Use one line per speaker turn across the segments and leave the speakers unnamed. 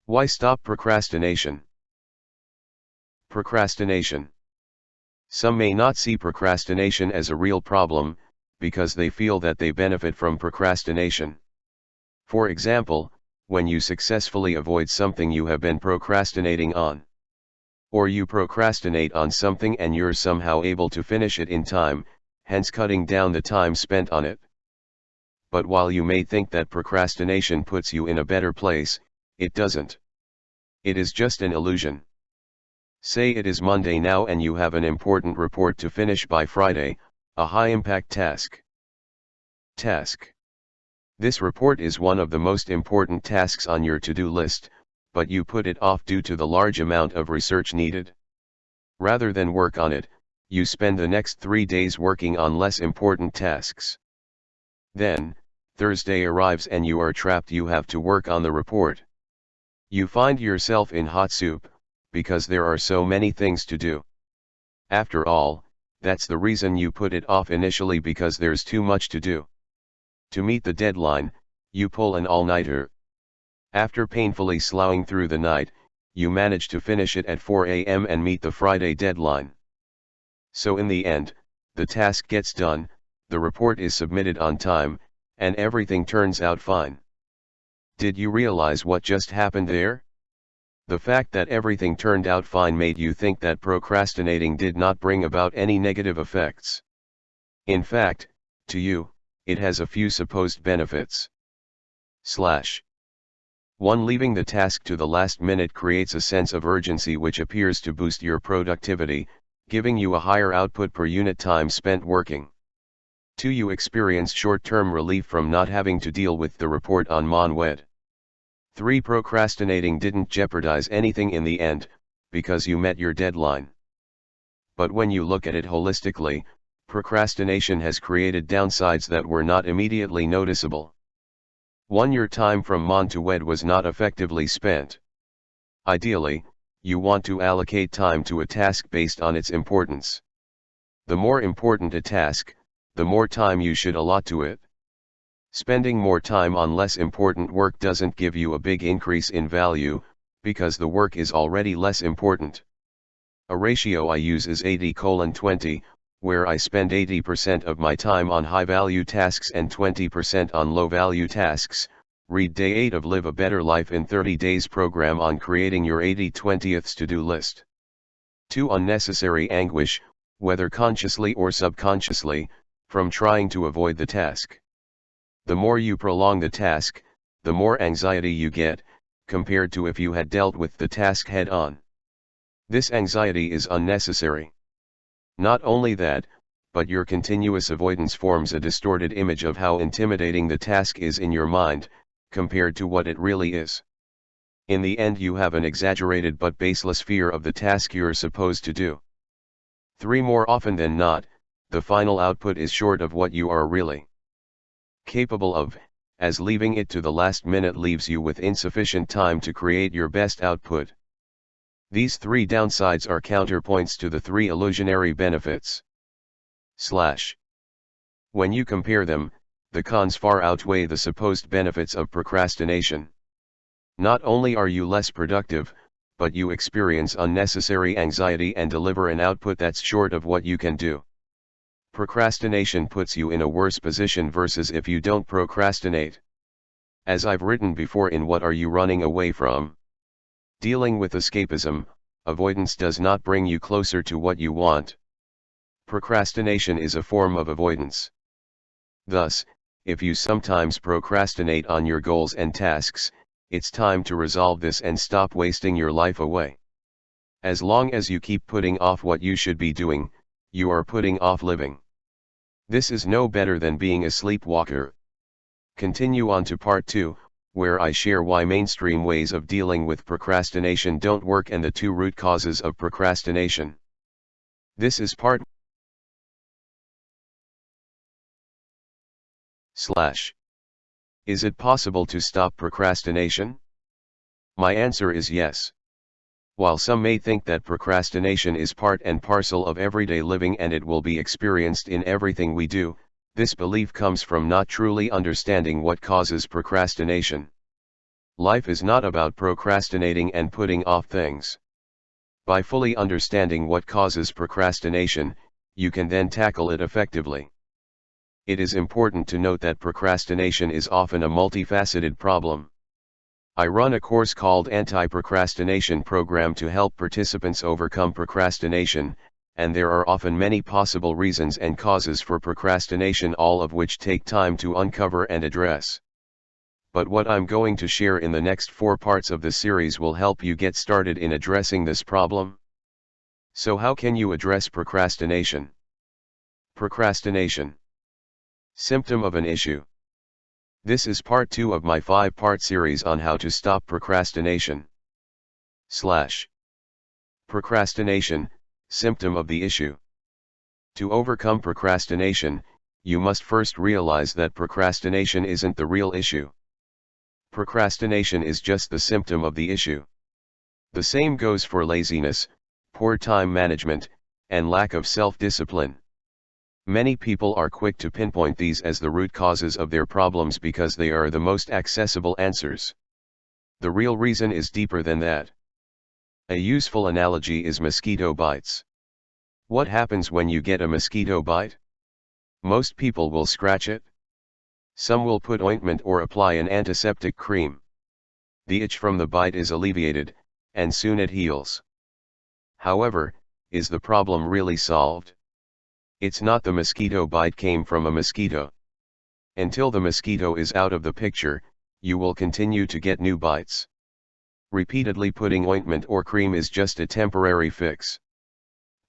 Why stop procrastination? Procrastination. Some may not see procrastination as a real problem, because they feel that they benefit from procrastination. For example, when you successfully avoid something you have been procrastinating on. Or you procrastinate on something and you're somehow able to finish it in time, hence cutting down the time spent on it. But while you may think that procrastination puts you in a better place, it doesn't. It is just an illusion. Say it is Monday now and you have an important report to finish by Friday, a high-impact task. This report is one of the most important tasks on your to-do list, but you put it off due to the large amount of research needed. Rather than work on it, you spend the next 3 days working on less important tasks. Then, Thursday arrives and you are trapped. You have to work on the report. You find yourself in hot soup, because there are so many things to do. After all, that's the reason you put it off initially, because there's too much to do. To meet the deadline, you pull an all-nighter. After painfully sloughing through the night, you manage to finish it at 4 a.m. and meet the Friday deadline. So in the end, the task gets done, the report is submitted on time, and everything turns out fine. Did you realize what just happened there? The fact that everything turned out fine made you think that procrastinating did not bring about any negative effects. In fact, to you, it has a few supposed benefits. 1. Leaving the task to the last minute creates a sense of urgency which appears to boost your productivity, giving you a higher output per unit time spent working. 2. You experience short-term relief from not having to deal with the report on Monwed. 3. Procrastinating didn't jeopardize anything in the end, because you met your deadline. But when you look at it holistically, procrastination has created downsides that were not immediately noticeable. 1. Your time from Mon to Wed was not effectively spent. Ideally, you want to allocate time to a task based on its importance. The more important a task, the more time you should allot to it. Spending more time on less important work doesn't give you a big increase in value, because the work is already less important. A ratio I use is 80:20, where I spend 80% of my time on high-value tasks and 20% on low-value tasks. Read Day 8 of Live a Better Life in 30 Days program on creating your 80/20ths to-do list. 2. Unnecessary anguish, whether consciously or subconsciously, from trying to avoid the task. The more you prolong the task, the more anxiety you get, compared to if you had dealt with the task head-on. This anxiety is unnecessary. Not only that, but your continuous avoidance forms a distorted image of how intimidating the task is in your mind, compared to what it really is. In the end, you have an exaggerated but baseless fear of the task you're supposed to do. 3. More often than not, the final output is short of what you are really capable of, as leaving it to the last minute leaves you with insufficient time to create your best output. These 3 downsides are counterpoints to the 3 illusionary benefits. When you compare them, the cons far outweigh the supposed benefits of procrastination. Not only are you less productive, but you experience unnecessary anxiety and deliver an output that's short of what you can do. Procrastination puts you in a worse position versus if you don't procrastinate. As I've written before in What Are You Running Away From? Dealing with escapism, avoidance does not bring you closer to what you want. Procrastination is a form of avoidance. Thus, if you sometimes procrastinate on your goals and tasks, it's time to resolve this and stop wasting your life away. As long as you keep putting off what you should be doing, you are putting off living. This is no better than being a sleepwalker. Continue on to part 2, where I share why mainstream ways of dealing with procrastination don't work and the 2 root causes of procrastination. This is part / Is it possible to stop procrastination? My answer is yes. While some may think that procrastination is part and parcel of everyday living and it will be experienced in everything we do, this belief comes from not truly understanding what causes procrastination. Life is not about procrastinating and putting off things. By fully understanding what causes procrastination, you can then tackle it effectively. It is important to note that procrastination is often a multifaceted problem. I run a course called Anti-Procrastination Program to help participants overcome procrastination, and there are often many possible reasons and causes for procrastination, all of which take time to uncover and address. But what I'm going to share in the next 4 parts of the series will help you get started in addressing this problem. So how can you address procrastination? Procrastination. Symptom of an issue. This is part 2 of my 5-part series on how to stop procrastination. Procrastination, symptom of the issue. To overcome procrastination, you must first realize that procrastination isn't the real issue. Procrastination is just the symptom of the issue. The same goes for laziness, poor time management, and lack of self-discipline. Many people are quick to pinpoint these as the root causes of their problems because they are the most accessible answers. The real reason is deeper than that. A useful analogy is mosquito bites. What happens when you get a mosquito bite? Most people will scratch it. Some will put ointment or apply an antiseptic cream. The itch from the bite is alleviated, and soon it heals. However, is the problem really solved? It's not. The mosquito bite came from a mosquito. Until the mosquito is out of the picture, you will continue to get new bites. Repeatedly putting ointment or cream is just a temporary fix.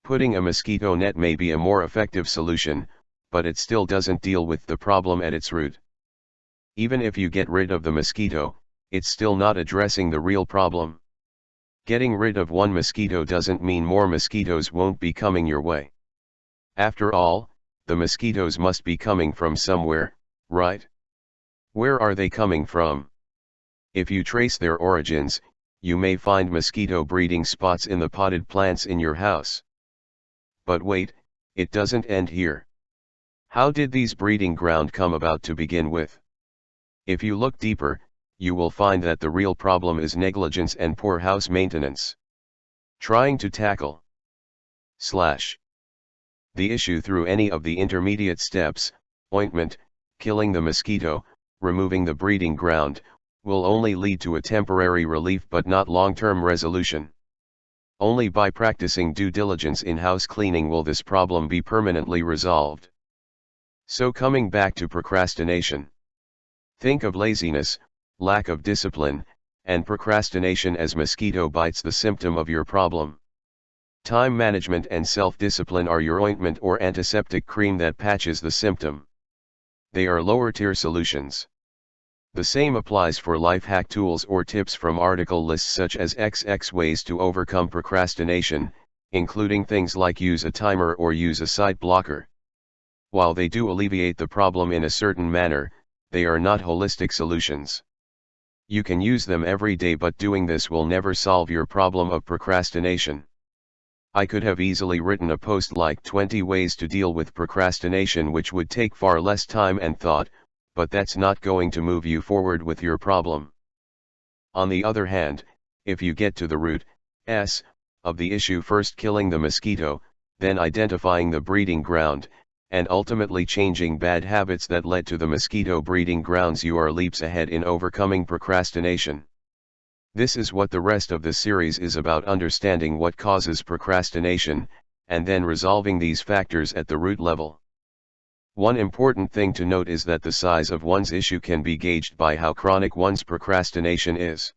Putting a mosquito net may be a more effective solution, but it still doesn't deal with the problem at its root. Even if you get rid of the mosquito, it's still not addressing the real problem. Getting rid of one mosquito doesn't mean more mosquitoes won't be coming your way. After all, the mosquitoes must be coming from somewhere, right? Where are they coming from? If you trace their origins, you may find mosquito breeding spots in the potted plants in your house. But wait, it doesn't end here. How did these breeding ground come about to begin with? If you look deeper, you will find that the real problem is negligence and poor house maintenance. Trying to tackle the issue through any of the intermediate steps, ointment, killing the mosquito, removing the breeding ground, will only lead to a temporary relief but not long-term resolution. Only by practicing due diligence in house cleaning will this problem be permanently resolved. So coming back to procrastination. Think of laziness, lack of discipline, and procrastination as mosquito bites, the symptom of your problem. Time management and self-discipline are your ointment or antiseptic cream that patches the symptom. They are lower-tier solutions. The same applies for life hack tools or tips from article lists such as XX ways to overcome procrastination, including things like use a timer or use a site blocker. While they do alleviate the problem in a certain manner, they are not holistic solutions. You can use them every day, but doing this will never solve your problem of procrastination. I could have easily written a post like 20 ways to deal with procrastination, which would take far less time and thought, but that's not going to move you forward with your problem. On the other hand, if you get to the root of the issue, first killing the mosquito, then identifying the breeding ground, and ultimately changing bad habits that led to the mosquito breeding grounds, you are leaps ahead in overcoming procrastination. This is what the rest of the series is about: understanding what causes procrastination, and then resolving these factors at the root level. One important thing to note is that the size of one's issue can be gauged by how chronic one's procrastination is.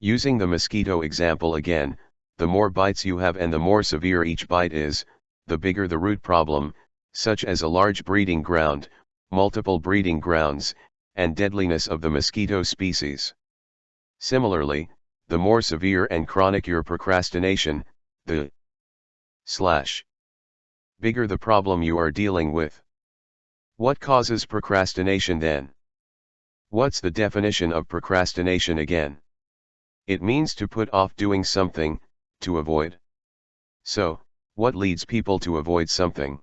Using the mosquito example again, the more bites you have and the more severe each bite is, the bigger the root problem, such as a large breeding ground, multiple breeding grounds, and deadliness of the mosquito species. Similarly, the more severe and chronic your procrastination, the bigger the problem you are dealing with. What causes procrastination then? What's the definition of procrastination again? It means to put off doing something, to avoid. So, what leads people to avoid something?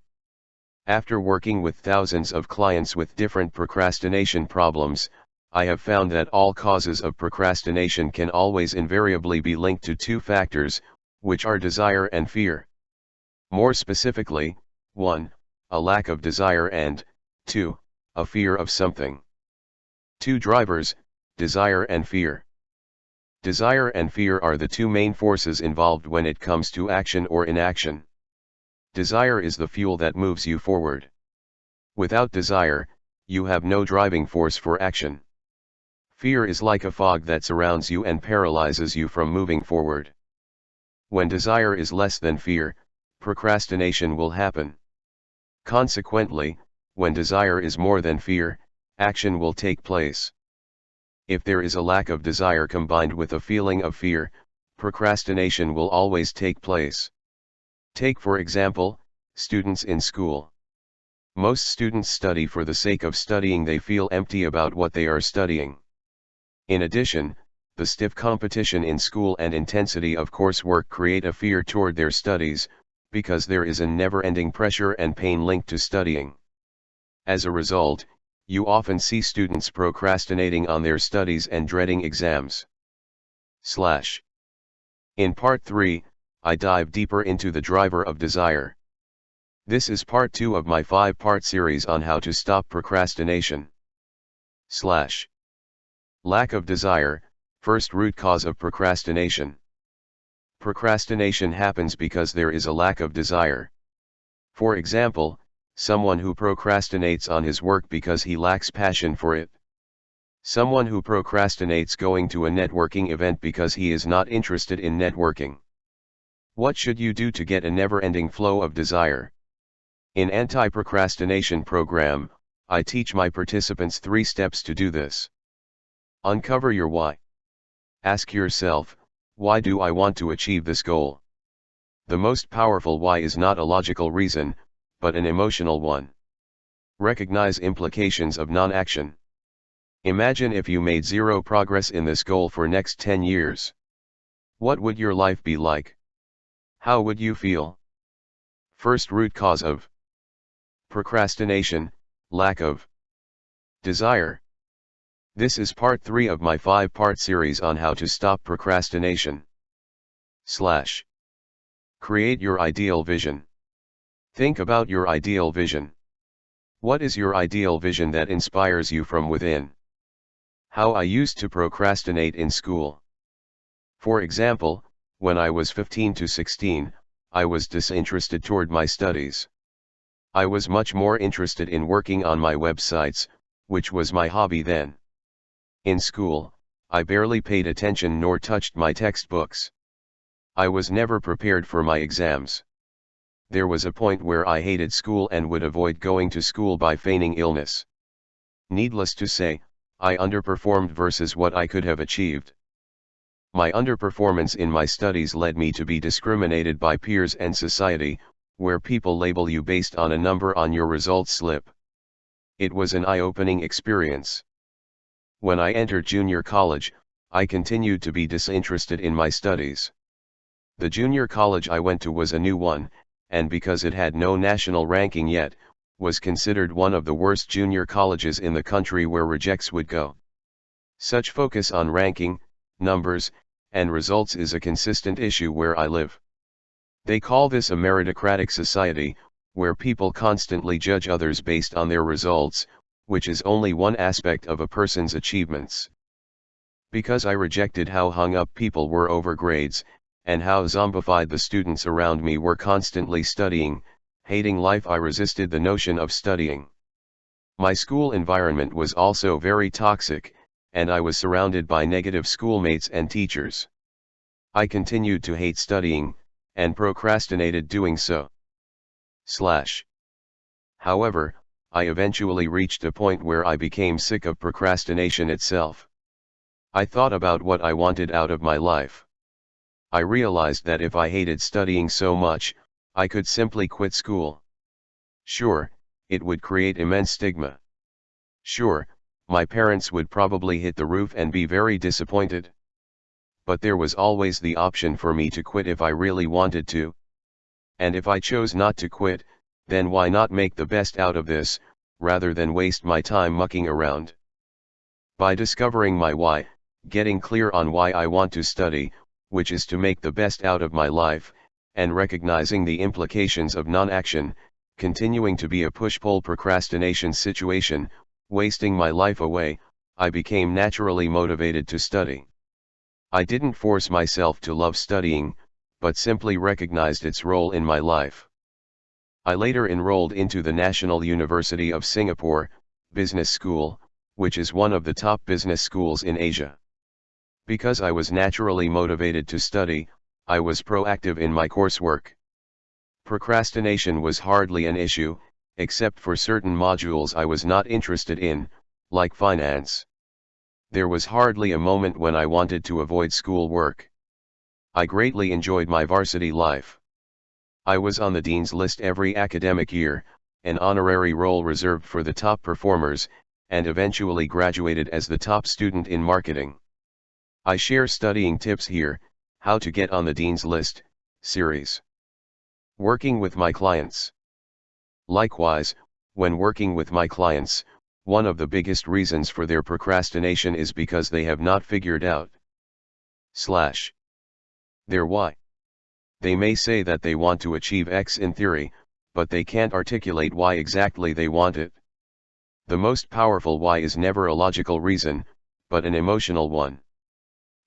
After working with thousands of clients with different procrastination problems, I have found that all causes of procrastination can always invariably be linked to two factors, which are desire and fear. More specifically, 1. A lack of desire and 2. A fear of something. Two drivers, desire and fear. Desire and fear are the two main forces involved when it comes to action or inaction. Desire is the fuel that moves you forward. Without desire, you have no driving force for action. Fear is like a fog that surrounds you and paralyzes you from moving forward. When desire is less than fear, procrastination will happen. Consequently, when desire is more than fear, action will take place. If there is a lack of desire combined with a feeling of fear, procrastination will always take place. Take for example, students in school. Most students study for the sake of studying. They feel empty about what they are studying. In addition, the stiff competition in school and intensity of coursework create a fear toward their studies, because there is a never-ending pressure and pain linked to studying. As a result, you often see students procrastinating on their studies and dreading exams. In part 3, I dive deeper into the driver of desire. This is part 2 of my 5-part series on how to stop procrastination. Lack of desire, first root cause of procrastination. Procrastination happens because there is a lack of desire. For example, someone who procrastinates on his work because he lacks passion for it. Someone who procrastinates going to a networking event because he is not interested in networking. What should you do to get a never-ending flow of desire? In Anti-Procrastination Program, I teach my participants 3 steps to do this. Uncover your why. Ask yourself, why do I want to achieve this goal? The most powerful why is not a logical reason, but an emotional one. Recognize implications of non-action. Imagine if you made 0 progress in this goal for next 10 years. What would your life be like? How would you feel? First root cause of procrastination, lack of desire. This is part 3 of my 5-part series on how to stop procrastination. Create your ideal vision. Think about your ideal vision. What is your ideal vision that inspires you from within? How I used to procrastinate in school. For example, when I was 15 to 16, I was disinterested toward my studies. I was much more interested in working on my websites, which was my hobby then. In school, I barely paid attention nor touched my textbooks. I was never prepared for my exams. There was a point where I hated school and would avoid going to school by feigning illness. Needless to say, I underperformed versus what I could have achieved. My underperformance in my studies led me to be discriminated by peers and society, where people label you based on a number on your results slip. It was an eye-opening experience. When I entered junior college, I continued to be disinterested in my studies. The junior college I went to was a new one, and because it had no national ranking yet, was considered one of the worst junior colleges in the country where rejects would go. Such focus on ranking, numbers, and results is a consistent issue where I live. They call this a meritocratic society, where people constantly judge others based on their results, which is only one aspect of a person's achievements. Because I rejected how hung up people were over grades, and how zombified the students around me were constantly studying, hating life, I resisted the notion of studying. My school environment was also very toxic, and I was surrounded by negative schoolmates and teachers. I continued to hate studying, and procrastinated doing so. However, I eventually reached a point where I became sick of procrastination itself. I thought about what I wanted out of my life. I realized that if I hated studying so much, I could simply quit school. Sure, it would create immense stigma. Sure, my parents would probably hit the roof and be very disappointed. But there was always the option for me to quit if I really wanted to. And if I chose not to quit, then why not make the best out of this, rather than waste my time mucking around? By discovering my why, getting clear on why I want to study, which is to make the best out of my life, and recognizing the implications of non-action, continuing to be a push-pull procrastination situation, wasting my life away, I became naturally motivated to study. I didn't force myself to love studying, but simply recognized its role in my life. I later enrolled into the National University of Singapore Business School, which is one of the top business schools in Asia. Because I was naturally motivated to study, I was proactive in my coursework. Procrastination was hardly an issue, except for certain modules I was not interested in, like finance. There was hardly a moment when I wanted to avoid schoolwork. I greatly enjoyed my varsity life. I was on the dean's list every academic year, an honorary role reserved for the top performers, and eventually graduated as the top student in marketing. I share studying tips here, How to Get on the Dean's List, series. Working with my clients. Likewise, when working with my clients, one of the biggest reasons for their procrastination is because they have not figured out their why. They may say that they want to achieve X in theory, but they can't articulate why exactly they want it. The most powerful why is never a logical reason, but an emotional one.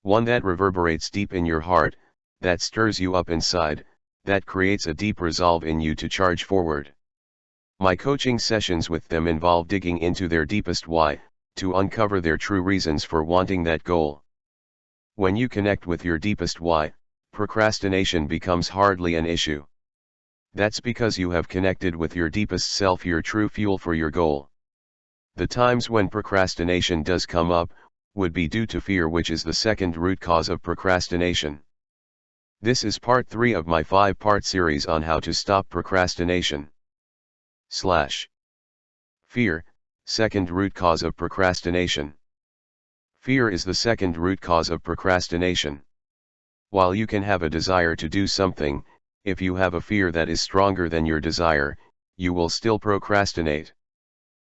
One that reverberates deep in your heart, that stirs you up inside, that creates a deep resolve in you to charge forward. My coaching sessions with them involve digging into their deepest why, to uncover their true reasons for wanting that goal. When you connect with your deepest why, procrastination becomes hardly an issue. That's because you have connected with your deepest self, your true fuel for your goal. The times when procrastination does come up, would be due to fear, which is the second root cause of procrastination. This is part 3 of my 5-part series on how to stop procrastination. Fear, second root cause of procrastination. Fear is the second root cause of procrastination. While you can have a desire to do something, if you have a fear that is stronger than your desire, you will still procrastinate.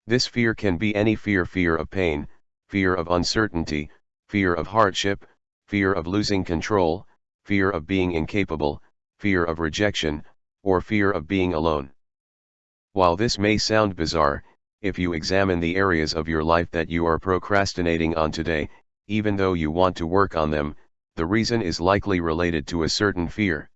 This fear can be any fear: fear of pain, fear of uncertainty, fear of hardship, fear of losing control, fear of being incapable, fear of rejection, or fear of being alone. While this may sound bizarre, if you examine the areas of your life that you are procrastinating on today, even though you want to work on them, the reason is likely related to a certain fear.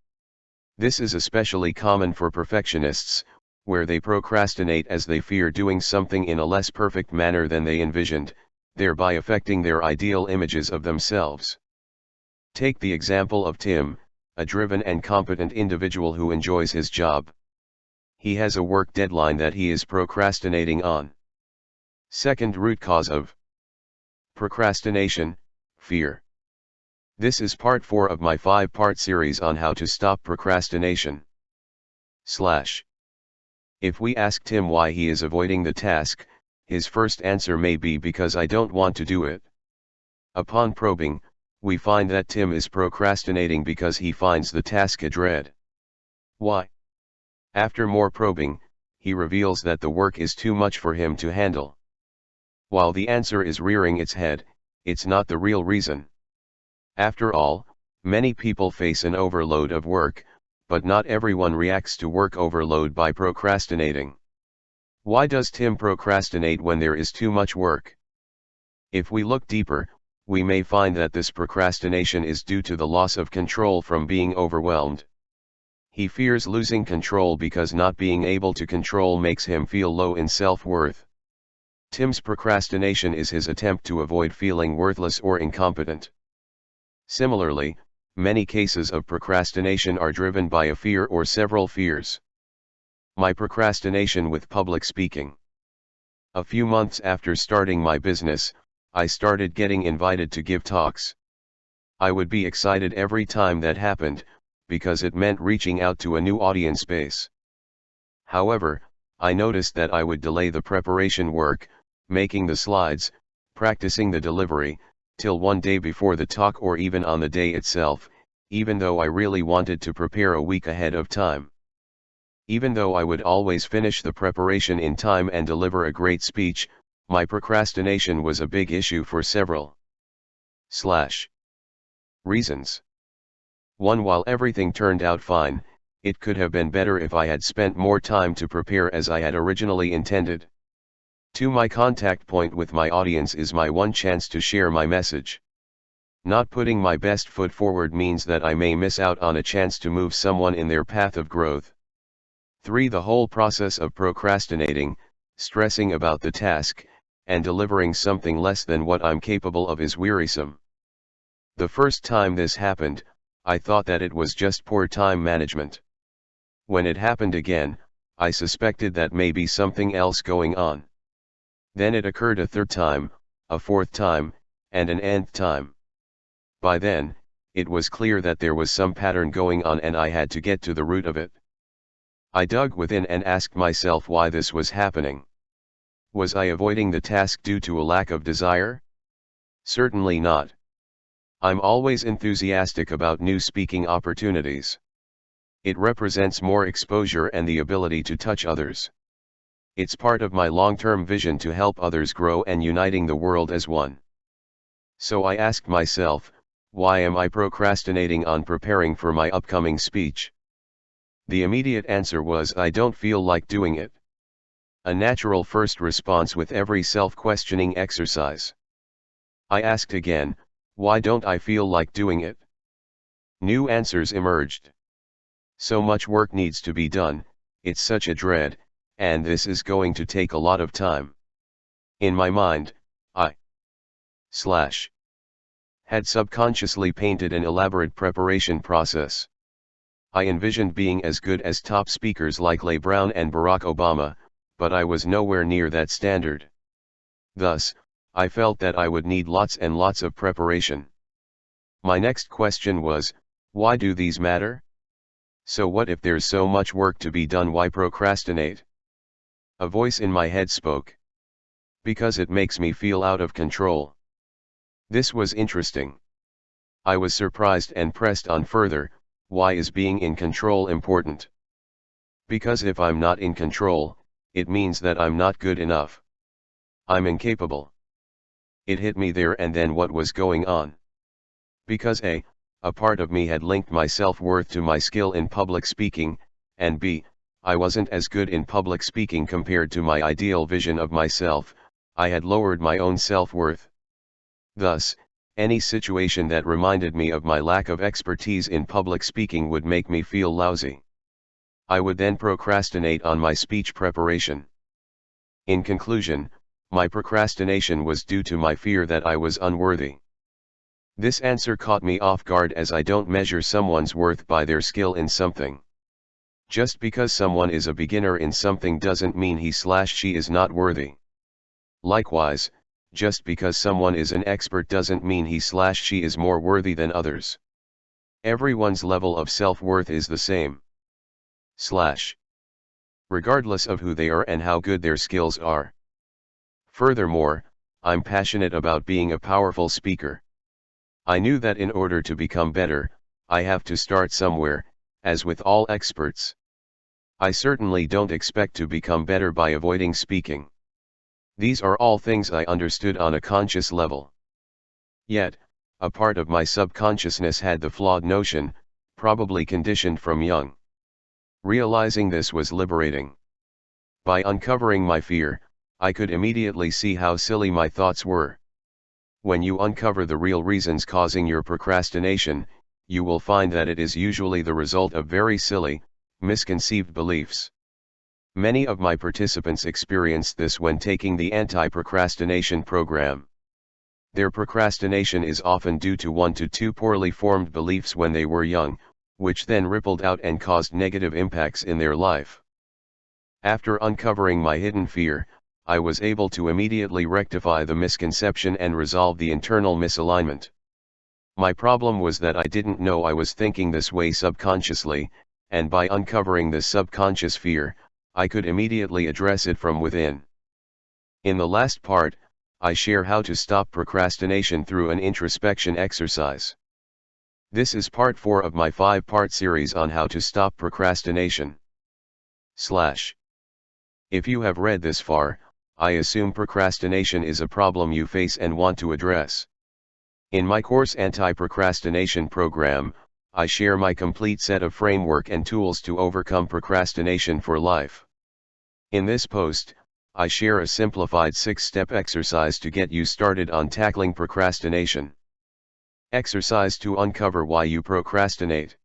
This is especially common for perfectionists, where they procrastinate as they fear doing something in a less perfect manner than they envisioned, thereby affecting their ideal images of themselves. Take the example of Tim, a driven and competent individual who enjoys his job. He has a work deadline that he is procrastinating on. Second root cause of procrastination, fear. This is part 4 of my 5-part series on how to stop procrastination. If we ask Tim why he is avoiding the task, his first answer may be because I don't want to do it. Upon probing, we find that Tim is procrastinating because he finds the task a dread. Why? After more probing, he reveals that the work is too much for him to handle. While the answer is rearing its head, it's not the real reason. After all, many people face an overload of work, but not everyone reacts to work overload by procrastinating. Why does Tim procrastinate when there is too much work? If we look deeper, we may find that this procrastination is due to the loss of control from being overwhelmed. He fears losing control because not being able to control makes him feel low in self-worth. Tim's procrastination is his attempt to avoid feeling worthless or incompetent. Similarly, many cases of procrastination are driven by a fear or several fears. My procrastination with public speaking. A few months after starting my business, I started getting invited to give talks. I would be excited every time that happened, because it meant reaching out to a new audience base. However, I noticed that I would delay the preparation work, making the slides, practicing the delivery, till one day before the talk or even on the day itself, even though I really wanted to prepare a week ahead of time. Even though I would always finish the preparation in time and deliver a great speech, My procrastination was a big issue for several reasons. 1. While everything turned out fine, it could have been better if I had spent more time to prepare as I had originally intended. 2. My contact point with my audience is my one chance to share my message. Not putting my best foot forward means that I may miss out on a chance to move someone in their path of growth. 3. The whole process of procrastinating, stressing about the task, and delivering something less than what I'm capable of is wearisome. The first time this happened, I thought that it was just poor time management. When it happened again, I suspected that may be something else going on. Then it occurred a third time, a fourth time, and an nth time. By then, it was clear that there was some pattern going on and I had to get to the root of it. I dug within and asked myself why this was happening. Was I avoiding the task due to a lack of desire? Certainly not. I'm always enthusiastic about new speaking opportunities. It represents more exposure and the ability to touch others. It's part of my long-term vision to help others grow and uniting the world as one. So I asked myself, why am I procrastinating on preparing for my upcoming speech? The immediate answer was I don't feel like doing it. A natural first response with every self-questioning exercise. I asked again, why don't I feel like doing it? New answers emerged. So much work needs to be done, it's such a dread, and this is going to take a lot of time. In my mind, I had subconsciously painted an elaborate preparation process. I envisioned being as good as top speakers like Les Brown and Barack Obama, but I was nowhere near that standard. Thus, I felt that I would need lots and lots of preparation. My next question was, why do these matter? So what if there's so much work to be done, why procrastinate? A voice in my head spoke. Because it makes me feel out of control. This was interesting. I was surprised and pressed on further, why is being in control important? Because if I'm not in control, it means that I'm not good enough. I'm incapable. It hit me there and then what was going on. Because A part of me had linked my self-worth to my skill in public speaking, and B, I wasn't as good in public speaking compared to my ideal vision of myself, I had lowered my own self-worth. Thus, any situation that reminded me of my lack of expertise in public speaking would make me feel lousy. I would then procrastinate on my speech preparation. In conclusion, my procrastination was due to my fear that I was unworthy. This answer caught me off guard as I don't measure someone's worth by their skill in something. Just because someone is a beginner in something doesn't mean he/she is not worthy. Likewise, just because someone is an expert doesn't mean he/she is more worthy than others. Everyone's level of self-worth is the same. Regardless of who they are and how good their skills are. Furthermore, I'm passionate about being a powerful speaker. I knew that in order to become better, I have to start somewhere, as with all experts. I certainly don't expect to become better by avoiding speaking. These are all things I understood on a conscious level. Yet, a part of my subconsciousness had the flawed notion, probably conditioned from young. Realizing this was liberating. By uncovering my fear, I could immediately see how silly my thoughts were. When you uncover the real reasons causing your procrastination, you will find that it is usually the result of very silly, misconceived beliefs. Many of my participants experienced this when taking the anti-procrastination program. Their procrastination is often due to 1 to 2 poorly formed beliefs when they were young, which then rippled out and caused negative impacts in their life. After uncovering my hidden fear, I was able to immediately rectify the misconception and resolve the internal misalignment. My problem was that I didn't know I was thinking this way subconsciously, and by uncovering this subconscious fear, I could immediately address it from within. In the last part, I share how to stop procrastination through an introspection exercise. This is part 4 of my 5-part series on how to stop procrastination. If you have read this far, I assume procrastination is a problem you face and want to address. In my course Anti-Procrastination Program, I share my complete set of framework and tools to overcome procrastination for life. In this post, I share a simplified 6-step exercise to get you started on tackling procrastination. Exercise to uncover why you procrastinate.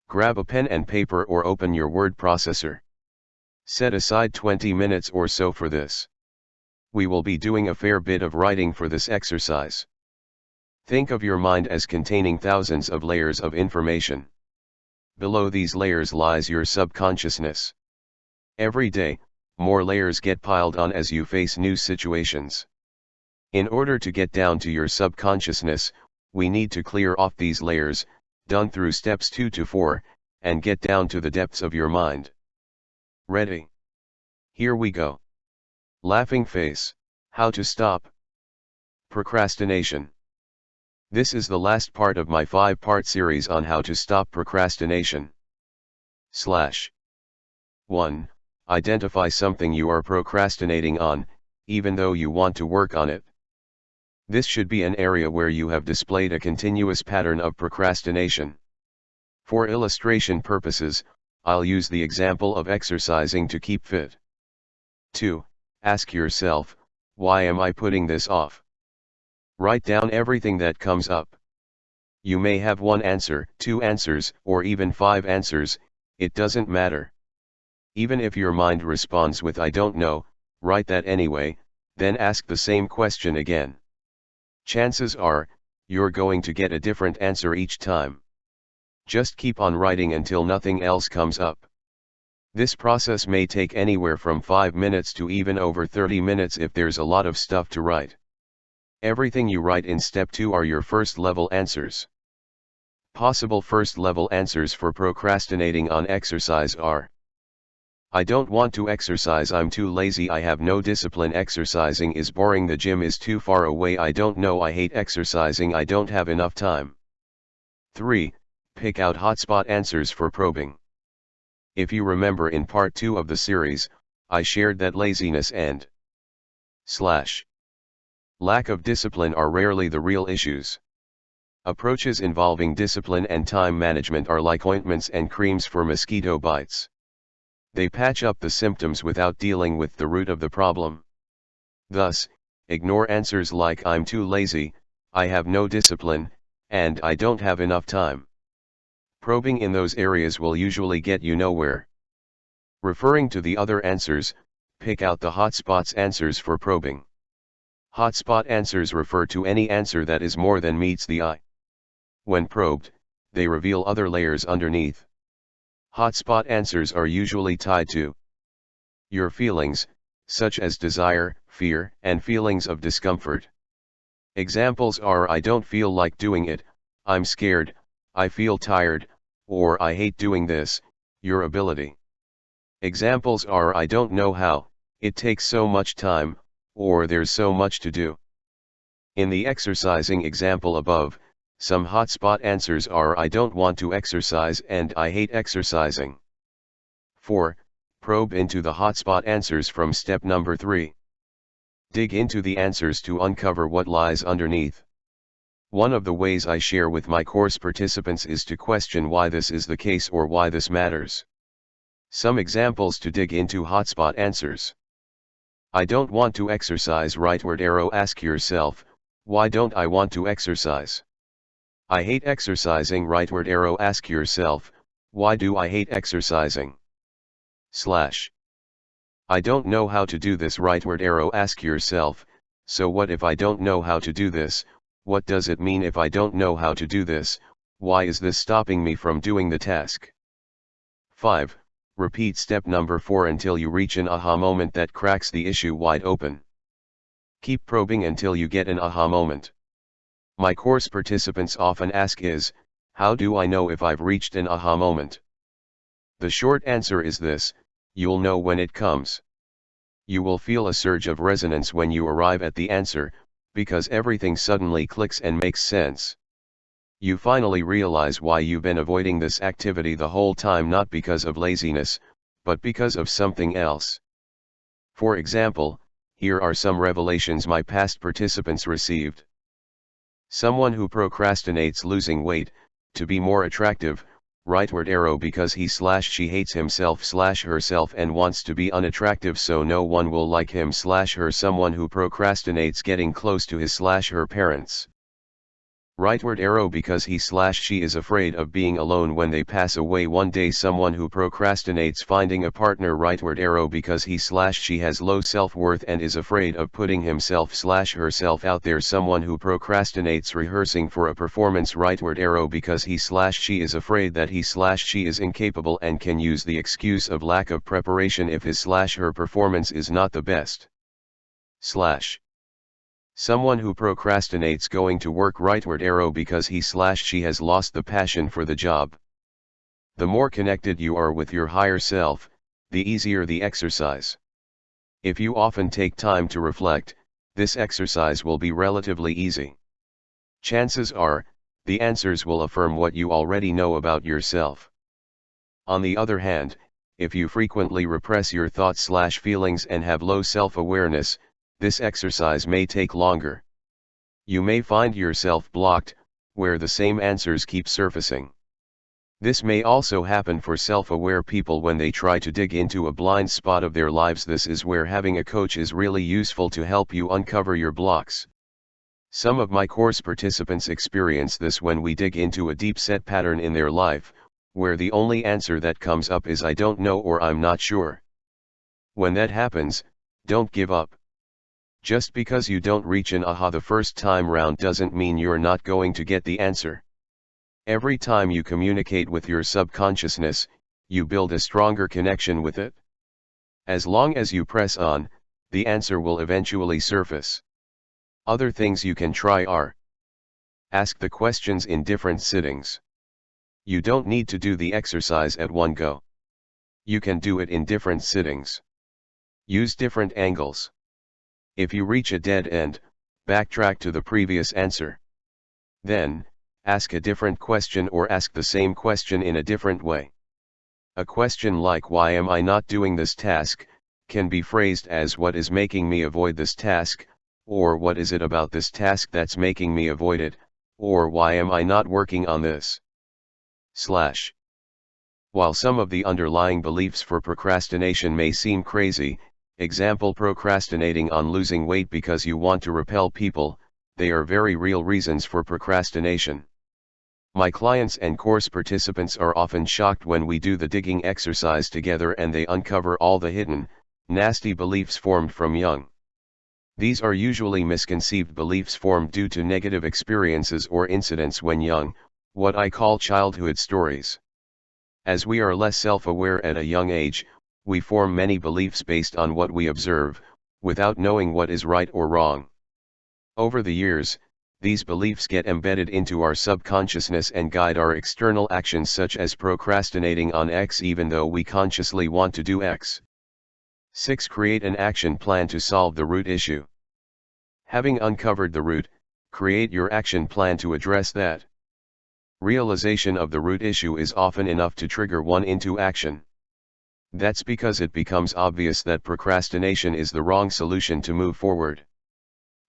Grab a pen and paper or open your word processor. Set aside 20 minutes or so for this. We will be doing a fair bit of writing for this exercise. Think of your mind as containing thousands of layers of information. Below these layers lies your subconsciousness. Every day, more layers get piled on as you face new situations. In order to get down to your subconsciousness, we need to clear off these layers, done through steps 2 to 4, and get down to the depths of your mind. Ready? Here we go. Laughing face. How to stop procrastination. This is the last part of my 5-part series on how to stop procrastination. 1. Identify something you are procrastinating on, even though you want to work on it. This should be an area where you have displayed a continuous pattern of procrastination. For illustration purposes, I'll use the example of exercising to keep fit. 2. Ask yourself, why am I putting this off? Write down everything that comes up. You may have 1 answer, 2 answers, or even 5 answers, it doesn't matter. Even if your mind responds with I don't know, write that anyway, then ask the same question again. Chances are, you're going to get a different answer each time. Just keep on writing until nothing else comes up. This process may take anywhere from 5 minutes to even over 30 minutes if there's a lot of stuff to write. Everything you write in step 2 are your first-level answers. Possible first-level answers for procrastinating on exercise are: I don't want to exercise, I'm too lazy, I have no discipline, exercising is boring, the gym is too far away, I don't know, I hate exercising, I don't have enough time. 3. Pick out hotspot answers for probing. If you remember, in part 2 of the series, I shared that laziness and lack of discipline are rarely the real issues. Approaches involving discipline and time management are like ointments and creams for mosquito bites. They patch up the symptoms without dealing with the root of the problem. Thus, ignore answers like I'm too lazy, I have no discipline, and I don't have enough time. Probing in those areas will usually get you nowhere. Referring to the other answers, pick out the hotspots answers for probing. Hotspot answers refer to any answer that is more than meets the eye. When probed, they reveal other layers underneath. Hotspot answers are usually tied to your feelings, such as desire, fear, and feelings of discomfort. Examples are I don't feel like doing it, I'm scared, I feel tired, or I hate doing this, your ability. Examples are I don't know how, it takes so much time, or there's so much to do. In the exercising example above, some hotspot answers are I don't want to exercise and I hate exercising. 4. Probe into the hotspot answers from step number 3. Dig into the answers to uncover what lies underneath. One of the ways I share with my course participants is to question why this is the case or why this matters. Some examples to dig into hotspot answers. I don't want to exercise, rightward arrow, ask yourself, why don't I want to exercise? I hate exercising, rightward arrow, ask yourself, why do I hate exercising? I don't know how to do this, rightward arrow, ask yourself, so what if I don't know how to do this, what does it mean if I don't know how to do this, why is this stopping me from doing the task? 5. Repeat step number 4 until you reach an aha moment that cracks the issue wide open. Keep probing until you get an aha moment. My course participants often ask is, how do I know if I've reached an aha moment? The short answer is this: you'll know when it comes. You will feel a surge of resonance when you arrive at the answer, because everything suddenly clicks and makes sense. You finally realize why you've been avoiding this activity the whole time, not because of laziness, but because of something else. For example, Here are some revelations my past participants received. Someone who procrastinates losing weight, to be more attractive, rightward arrow because he/she hates himself/herself and wants to be unattractive so no one will like him/her. Someone who procrastinates getting close to his/her parents. Rightward arrow because he/she is afraid of being alone when they pass away one day. Someone who procrastinates finding a partner. Rightward arrow because he/she has low self-worth and is afraid of putting himself/herself out there. Someone who procrastinates rehearsing for a performance. Rightward arrow because he/she is afraid that he/she is incapable and can use the excuse of lack of preparation if his/her performance is not the best. Someone who procrastinates going to work. Rightward arrow because he/she has lost the passion for the job. The more connected you are with your higher self, the easier the exercise. If you often take time to reflect, this exercise will be relatively easy. Chances are, the answers will affirm what you already know about yourself. On the other hand, if you frequently repress your thoughts/feelings and have low self-awareness, this exercise may take longer. You may find yourself blocked, where the same answers keep surfacing. This may also happen for self-aware people when they try to dig into a blind spot of their lives. This is where having a coach is really useful to help you uncover your blocks. Some of my course participants experience this when we dig into a deep-set pattern in their life, where the only answer that comes up is "I don't know" or "I'm not sure." When that happens, don't give up. Just because you don't reach an aha the first time round doesn't mean you're not going to get the answer. Every time you communicate with your subconsciousness, you build a stronger connection with it. As long as you press on, the answer will eventually surface. Other things you can try are: ask the questions in different sittings. You don't need to do the exercise at one go. You can do it in different sittings. Use different angles. If you reach a dead end, backtrack to the previous answer. Then, ask a different question or ask the same question in a different way. A question like "Why am I not doing this task?" can be phrased as "What is making me avoid this task?" or "What is it about this task that's making me avoid it?" or "Why am I not working on this?" While some of the underlying beliefs for procrastination may seem crazy, example procrastinating on losing weight because you want to repel people, they are very real reasons for procrastination. My clients and course participants are often shocked when we do the digging exercise together and they uncover all the hidden, nasty beliefs formed from young. These are usually misconceived beliefs formed due to negative experiences or incidents when young, what I call childhood stories. As we are less self-aware at a young age, we form many beliefs based on what we observe, without knowing what is right or wrong. Over the years, these beliefs get embedded into our subconsciousness and guide our external actions, such as procrastinating on X even though we consciously want to do X. 6. Create an action plan to solve the root issue. Having uncovered the root, create your action plan to address that. Realization of the root issue is often enough to trigger one into action. That's because it becomes obvious that procrastination is the wrong solution to move forward.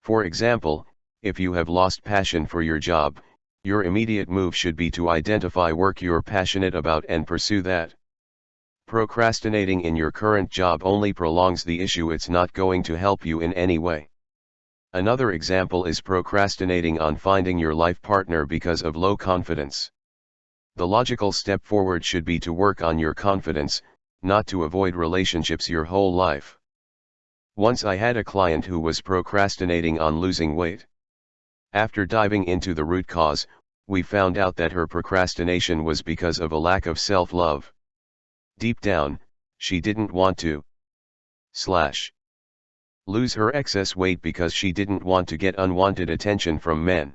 For example, if you have lost passion for your job, your immediate move should be to identify work you're passionate about and pursue that. Procrastinating in your current job only prolongs the issue. It's not going to help you in any way. Another example is procrastinating on finding your life partner because of low confidence. The logical step forward should be to work on your confidence, not to avoid relationships your whole life. Once I had a client who was procrastinating on losing weight. After diving into the root cause, we found out that her procrastination was because of a lack of self-love. Deep down, she didn't want to lose her excess weight because she didn't want to get unwanted attention from men.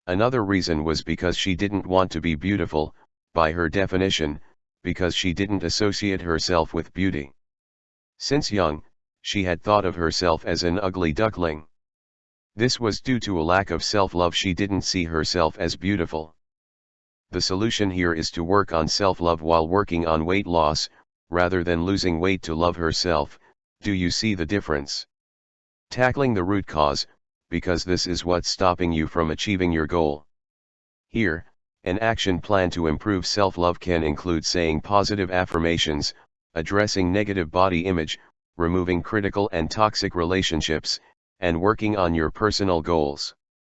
Another reason was because she didn't want to be beautiful, by her definition, because she didn't associate herself with beauty. Since young, she had thought of herself as an ugly duckling. This was due to a lack of self-love. She didn't see herself as beautiful. The solution here is to work on self-love while working on weight loss, rather than losing weight to love herself. Do you see the difference? Tackling the root cause, because this is what's stopping you from achieving your goal. Here, an action plan to improve self-love can include saying positive affirmations, addressing negative body image, removing critical and toxic relationships, and working on your personal goals.